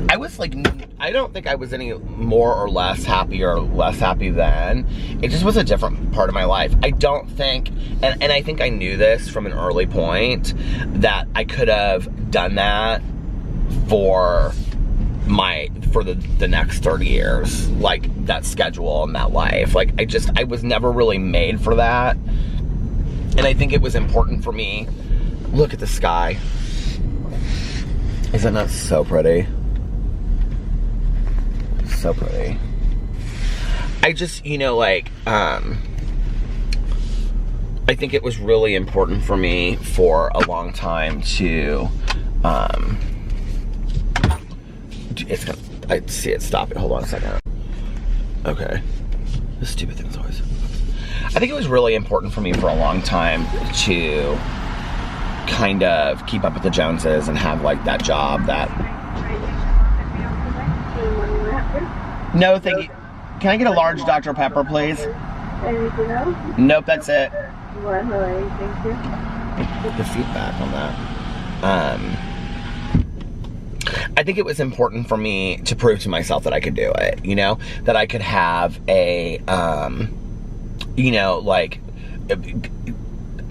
I was like, I don't think I was any more or less happy or less happy then. It just was a different part of my life. I don't think, and I think I knew this from an early point, that I could have done that for the next 30 years. Like, that schedule and that life. Like, I was never really made for that. And I think it was important for me. Look at the sky. Isn't that so pretty? So pretty. I just, you know, like, I think it was really important for me for a long time to, it's gonna, I see it, stop it, hold on a second. Okay. This stupid thing's always, I think it was really important for me for a long time to kind of keep up with the Joneses and have like that job that No, thank you. Can I get a large Dr. Pepper, please? Anything else? Nope, that's it. Right, thank you. Get the feedback on that. I think it was important for me to prove to myself that I could do it, you know? That I could have a, you know, like,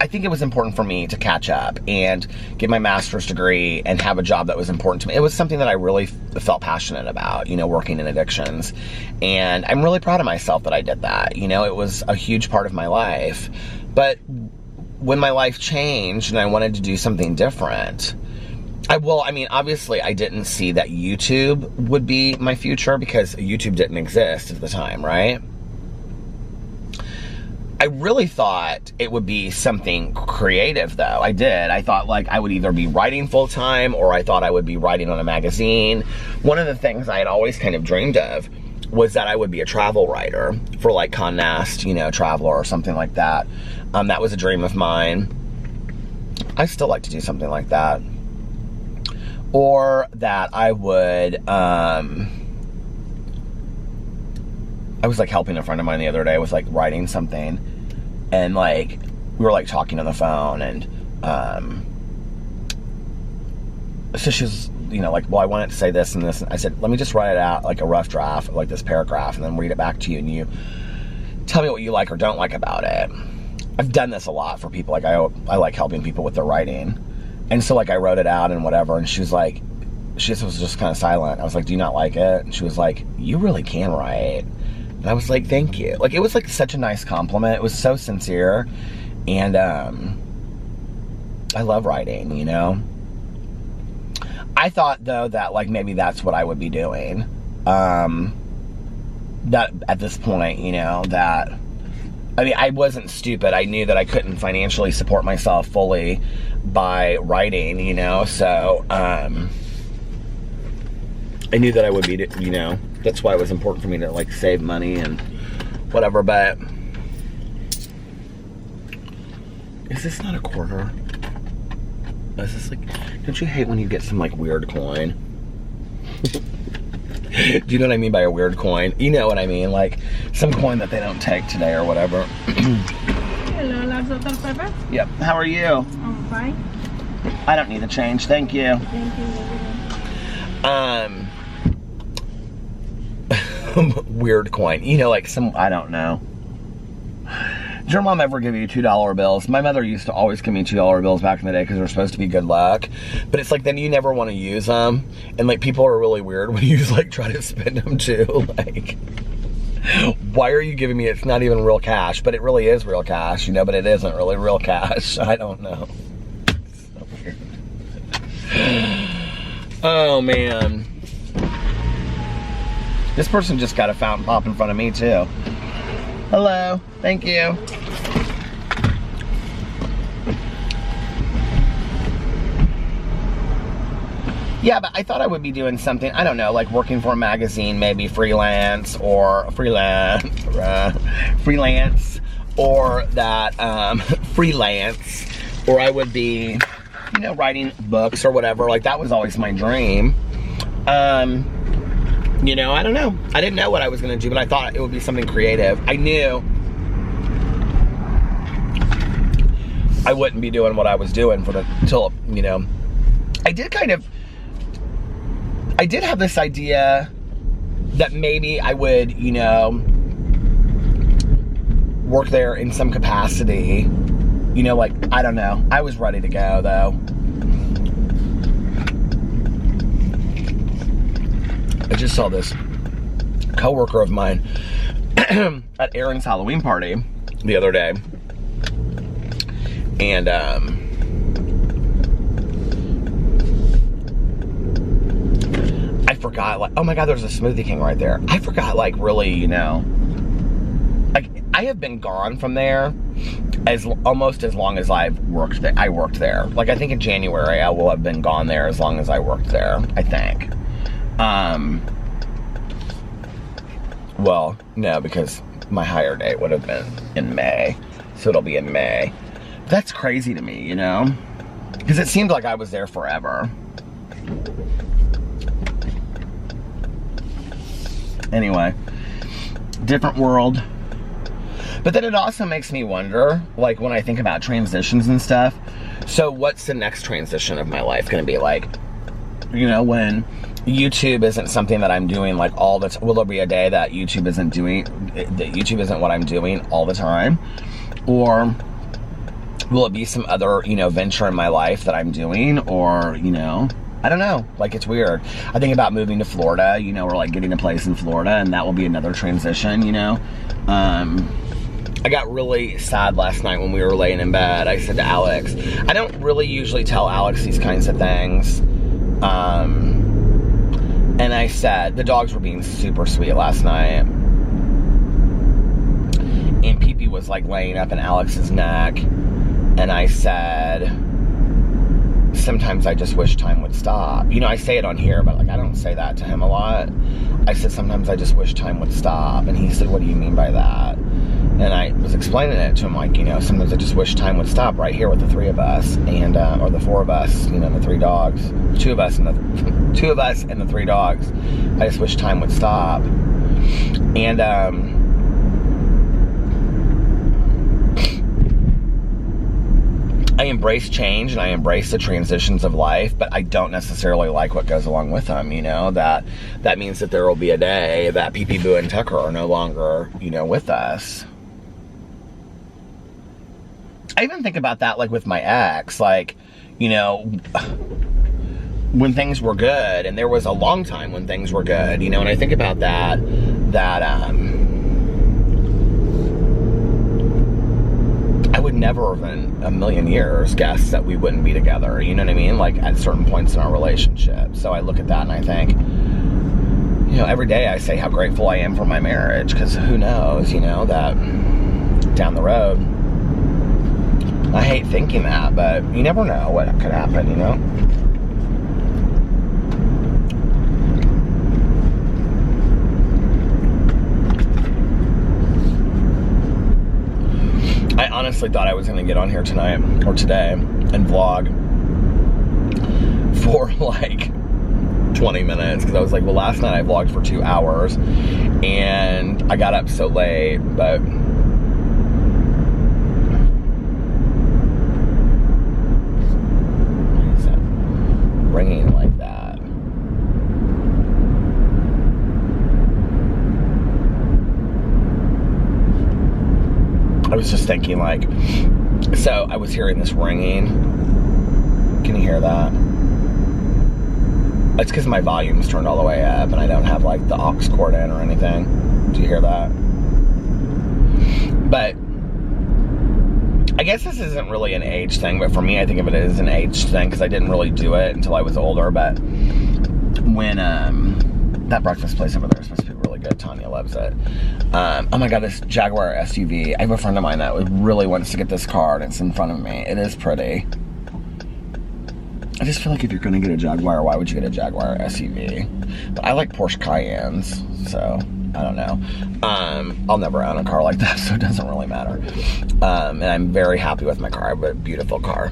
I think it was important for me to catch up and get my master's degree and have a job that was important to me. It was something that I really felt passionate about, you know, working in addictions. And I'm really proud of myself that I did that. You know, it was a huge part of my life. But when my life changed and I wanted to do something different, I mean, obviously I didn't see that YouTube would be my future because YouTube didn't exist at the time, right? I really thought it would be something creative, though. I did. I thought, like, I would either be writing full-time or I thought I would be writing on a magazine. One of the things I had always kind of dreamed of was that I would be a travel writer for, like, Condé Nast, you know, Traveler or something like that. That was a dream of mine. I still like to do something like that. Or that I would, I was, like, helping a friend of mine the other day with, like, writing something. And, like, we were, like, talking on the phone, and, so she was, you know, like, well, I wanted to say this and this, and I said, let me just write it out, like, a rough draft, like this paragraph, and then read it back to you, and you tell me what you like or don't like about it. I've done this a lot for people, like, I like helping people with their writing, and so, like, I wrote it out and whatever, and she was like, she was just kind of silent. I was like, do you not like it? And she was like, you really can write. And I was like, thank you. Like, it was, like, such a nice compliment. It was so sincere. And, I love writing, you know? I thought, though, that, like, maybe that's what I would be doing. That, at this point, you know, that, I mean, I wasn't stupid. I knew that I couldn't financially support myself fully by writing, you know? So, I knew that I would be, you know, that's why it was important for me to, like, save money and whatever, but is this not a quarter? Is this, like, don't you hate when you get some, like, weird coin? Do you know what I mean by a weird coin? You know what I mean, like, some coin that they don't take today or whatever. Hello, large Dr. Pepper? Yep, how are you? I'm fine. I don't need the change, thank you. Thank you. Weird coin. You know, like some, I don't know. Did your mom ever give you $2 bills? My mother used to always give me $2 bills back in the day because they're supposed to be good luck. But it's like, then you never want to use them. And, like, people are really weird when you, like, try to spend them too. Like, why are you giving me, it's not even real cash. But it really is real cash, you know, but it isn't really real cash. I don't know. It's so weird. Oh, man. This person just got a fountain pop in front of me, too. Hello. Thank you. Yeah, but I thought I would be doing something, I don't know, like working for a magazine, maybe freelance, or freelance, or that, freelance, or I would be, you know, writing books or whatever. Like, that was always my dream. You know, I don't know. I didn't know what I was going to do, but I thought it would be something creative. I knew I wouldn't be doing what I was doing till, you know, I did have this idea that maybe I would, you know, work there in some capacity. You know, like, I don't know. I was ready to go, though. I just saw this coworker of mine at Aaron's Halloween party the other day, and I forgot, like, oh my God, there's a Smoothie King right there. I forgot, like, really, you know, like, I have been gone from there almost as long as I've worked there. I worked there. Like, I think in January I will have been gone there as long as I worked there, I think. Well, no, because my hire date would have been in May, so it'll be in May. That's crazy to me, you know? Because it seemed like I was there forever. Anyway, different world. But then it also makes me wonder, like when I think about transitions and stuff, so what's the next transition of my life going to be like? You know, when YouTube isn't something that I'm doing like all the time, will there be a day that YouTube isn't what I'm doing all the time? Or will it be some other, you know, venture in my life that I'm doing? Or, you know, I don't know. Like, it's weird. I think about moving to Florida, you know, or like getting a place in Florida, and that will be another transition, you know. I got really sad last night when we were laying in bed. I said to Alex, I don't really usually tell Alex these kinds of things. And I said, the dogs were being super sweet last night. And Pee-Pee was like laying up in Alex's neck. And I said, sometimes I just wish time would stop. You know, I say it on here, but like I don't say that to him a lot. I said, sometimes I just wish time would stop. And he said, what do you mean by that? And I was explaining it to him, like, you know, sometimes I just wish time would stop right here with the three of us, and or the four of us, you know, the three dogs, two of us and the three dogs. I just wish time would stop. And I embrace change and I embrace the transitions of life, but I don't necessarily like what goes along with them, you know, that means that there will be a day that Pee-Pee, Boo, and Tucker are no longer, you know, with us. I even think about that, like, with my ex, like, you know, when things were good, and there was a long time when things were good, you know, and I think about that I would never have in a million years guess that we wouldn't be together, you know what I mean, like, at certain points in our relationship. So I look at that and I think, you know, every day I say how grateful I am for my marriage, because who knows, you know, that down the road, I hate thinking that, but you never know what could happen, you know? I honestly thought I was going to get on here tonight, or today, and vlog for like 20 minutes, because I was like, well, last night I vlogged for 2 hours, and I got up so late, but ringing like that. I was just thinking, like, so I was hearing this ringing. Can you hear that? It's because my volume's turned all the way up and I don't have like the aux cord in or anything. Do you hear that? But I guess this isn't really an age thing, but for me, I think of it as an age thing because I didn't really do it until I was older. But when that breakfast place over there is supposed to be really good. Tanya loves it. Oh my God, this Jaguar SUV. I have a friend of mine that really wants to get this car, and it's in front of me. It is pretty. I just feel like if you're going to get a Jaguar, why would you get a Jaguar SUV? But I like Porsche Cayennes, so I don't know. I'll never own a car like that, so it doesn't really matter. And I'm very happy with my car. I have a beautiful car.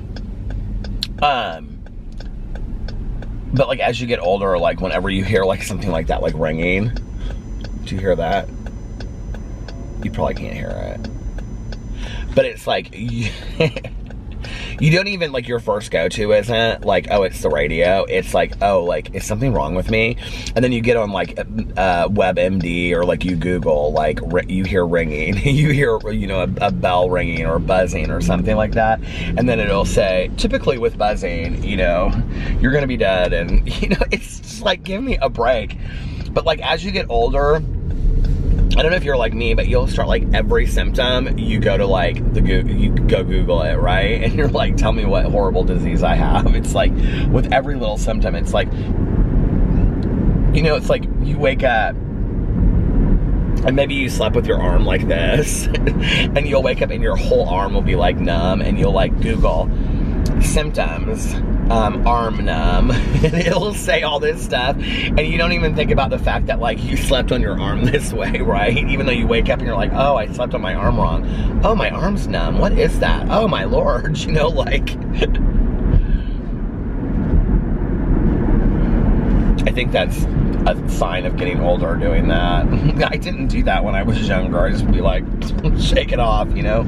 But like as you get older, like whenever you hear like something like that, like ringing, do you hear that? You probably can't hear it. But it's like, you don't even, like, your first go-to isn't like, oh, it's the radio. It's like, oh, like, is something wrong with me? And then you get on like WebMD, or like you Google, like you hear ringing, you hear, you know, a bell ringing or buzzing or something like that, and then it'll say, typically with buzzing, you know, you're gonna be dead. And you know, it's just like, give me a break. But like as you get older, I don't know if you're like me, but you'll start like every symptom, you go to like you go Google it, right? And you're like, tell me what horrible disease I have. It's like with every little symptom, it's like, you know, it's like you wake up and maybe you slept with your arm like this and you'll wake up and your whole arm will be like numb, and you'll like Google symptoms, arm numb, and it'll say all this stuff, and you don't even think about the fact that like you slept on your arm this way, right? Even though you wake up and you're like, oh, I slept on my arm wrong. Oh, my arm's numb. What is that? Oh my Lord, you know, like I think that's a sign of getting older doing that. I didn't do that when I was younger. I just would be like, shake it off, you know?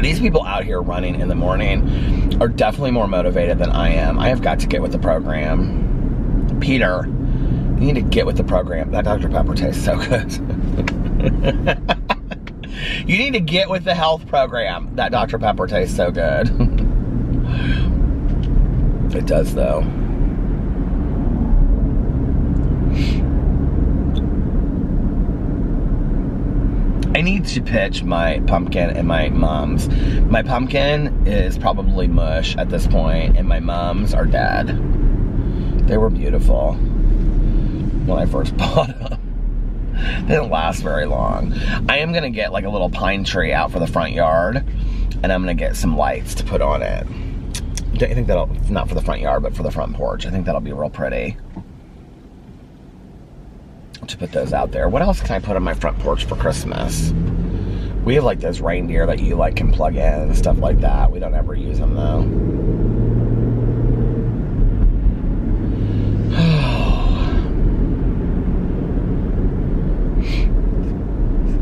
These people out here running in the morning are definitely more motivated than I am. I have got to get with the program. Peter, you need to get with the program. That Dr. Pepper tastes so good. You need to get with the health program. That Dr. Pepper tastes so good. It does, though. I need to pitch my pumpkin and my mums. My pumpkin is probably mush at this point, and my mums are dead. They were beautiful when I first bought them. They didn't last very long. I am gonna get like a little pine tree out for the front yard, and I'm gonna get some lights to put on it. Don't you think that'll, not for the front yard, but for the front porch? I think that'll be real pretty to put those out there. What else can I put on my front porch for Christmas? We have like those reindeer that you like can plug in and stuff like that. We don't ever use them though.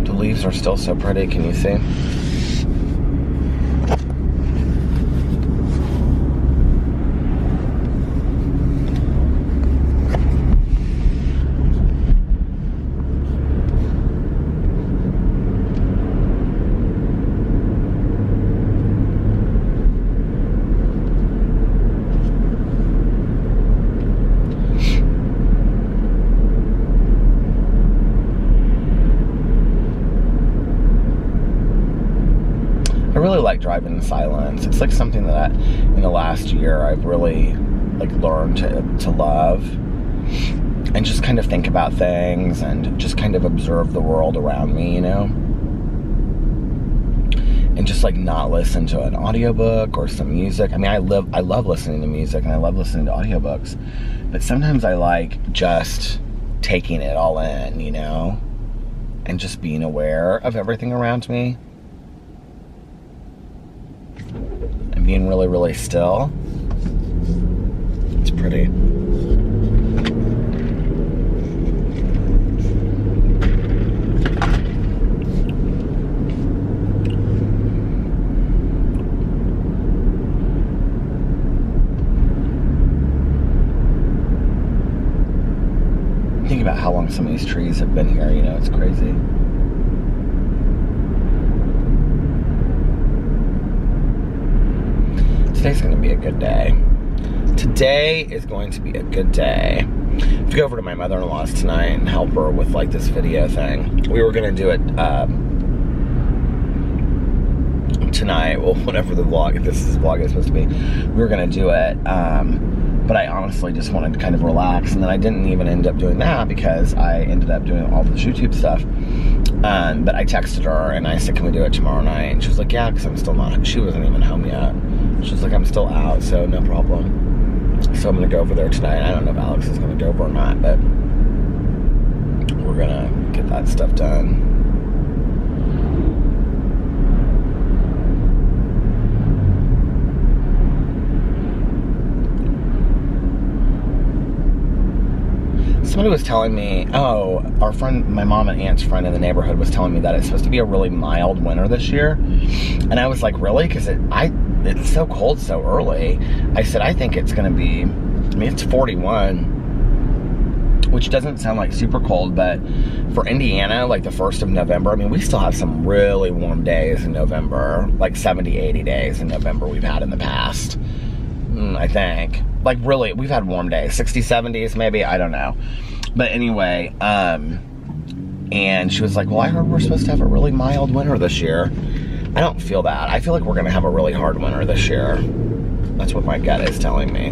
The leaves are still so pretty, can you see? I really like driving in silence. It's like something that in the last year I've really like learned to love, and just kind of think about things and just kind of observe the world around me, you know? And just like not listen to an audiobook or some music. I mean, I love listening to music and I love listening to audiobooks, but sometimes I like just taking it all in, you know? And just being aware of everything around me. And being really, really still. It's pretty. Think about how long some of these trees have been here, you know, it's crazy. Today's going to be a good day. Today is going to be a good day. I have to go over to my mother-in-law's tonight and help her with like this video thing. We were going to do it tonight, well, whenever the vlog, if this is vlog is supposed to be, we were going to do it, but I honestly just wanted to kind of relax, and then I didn't even end up doing that because I ended up doing all this YouTube stuff. But I texted her and I said, can we do it tomorrow night? And she was like, yeah, because I'm still not, she wasn't even home yet. She was like, I'm still out, so no problem. So I'm going to go over there tonight. I don't know if Alex is going to go over or not, but we're going to get that stuff done. Somebody was telling me, oh, our friend, my mom and aunt's friend in the neighborhood was telling me that it's supposed to be a really mild winter this year. And I was like, really? Because it's so cold so early. I said, I think it's going to be, I mean, it's 41, which doesn't sound like super cold, but for Indiana, like the 1st of November, I mean, we still have some really warm days in November, like 70, 80 days in November we've had in the past, I think. Like really, we've had warm days, 60s, 70s maybe, I don't know. But anyway, and she was like, well, I heard we're supposed to have a really mild winter this year. I don't feel that. I feel like we're going to have a really hard winter this year. That's what my gut is telling me.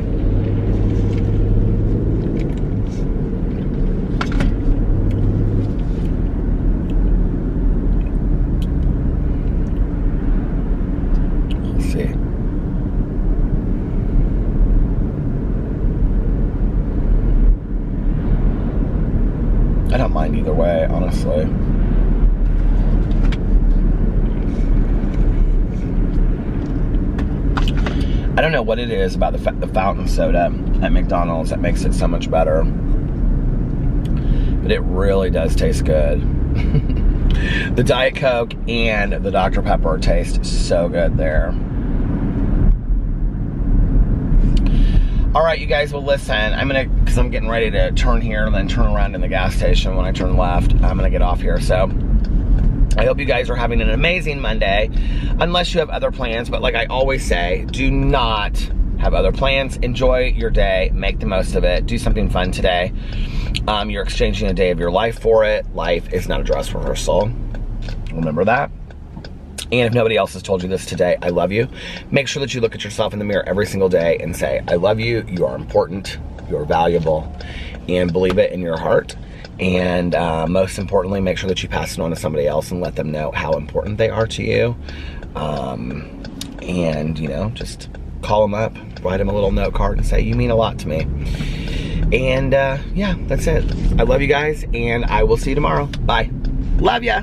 We'll see. I don't mind either way, honestly. I don't know what it is about the fountain soda at McDonald's that makes it so much better. But it really does taste good. The Diet Coke and the Dr. Pepper taste so good there. All right, you guys, well, listen, because I'm getting ready to turn here and then turn around in the gas station when I turn left. I'm gonna get off here, so I hope you guys are having an amazing Monday, unless you have other plans. But like I always say, do not have other plans. Enjoy your day, make the most of it, do something fun today. You're exchanging a day of your life for it. Life is not a dress rehearsal. Remember that. And if nobody else has told you this today, I love you. Make sure that you look at yourself in the mirror every single day and say, I love you, you are important, you are valuable, and believe it in your heart. And most importantly, make sure that you pass it on to somebody else and let them know how important they are to you. And, you know, just call them up, write them a little note card and say, you mean a lot to me. And yeah, that's it. I love you guys, and I will see you tomorrow. Bye. Love ya.